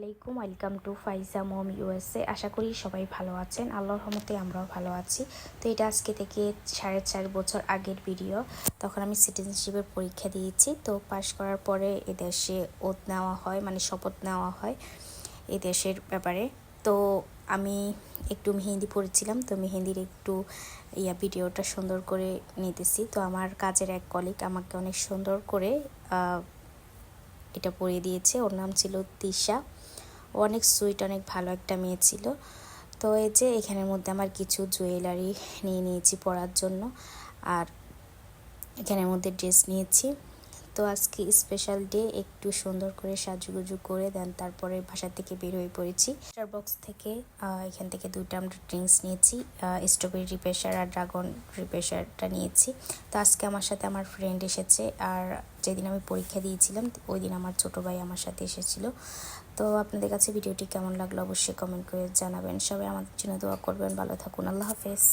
আলাইকুম, welcome to Faiza mom USA. আশা করি সবাই ভালো আছেন। আল্লাহর রহমতে আমরাও ভালো আছি। তো এটা আজকে থেকে 4.5 বছর আগের ভিডিও। তখন আমি সিটিজেনশিপের পরীক্ষা দিয়েছি। তো পাশ করার পরে এদেশে ওত নেওয়া হয়, মানে শপথ নেওয়া হয় এদেশের ব্যাপারে। তো আমি একটু মেহেন্দি পড়েছিলাম, তো মেহেন্দির একটু ভিডিওটা সুন্দর করে নিতেছি। তো আমার কাজের এক কলিগ আমাকে অনেক সুন্দর করে এটা পরিয়ে দিয়েছে। ওর নাম ছিল তিশা। ও অনেক সুইট, অনেক ভালো একটা মেয়ে ছিল। তো এই যে এখানের মধ্যে আমার কিছু জুয়েলারি নিয়ে নিয়েছি পরার জন্য, আর এখানের মধ্যে ড্রেস নিয়েছি। তো আজকে স্পেশাল ডে, একটু সুন্দর করে সাজুগুজু করে দেন তারপরে বাসা থেকে বের হয়ে পড়েছি। স্টারবক্স থেকে এখান থেকে দুইটা আমরা ড্রিঙ্কস নিয়েছি, স্ট্রবেরি রিফ্রেশার আর ড্রাগন রিফ্রেশারটা নিয়েছি। তো আজকে আমার সাথে আমার ফ্রেন্ড এসেছে, আর যেদিন আমি পরীক্ষা দিয়েছিলাম ওই দিন আমার ছোটো ভাই আমার সাথে এসেছিলো। তো আপনাদের কাছে ভিডিওটি কেমন লাগলো অবশ্যই কমেন্ট করে জানাবেন। সবাই আমাদের জন্য দোয়া করবেন। ভালো থাকুন। আল্লাহ হাফেজ।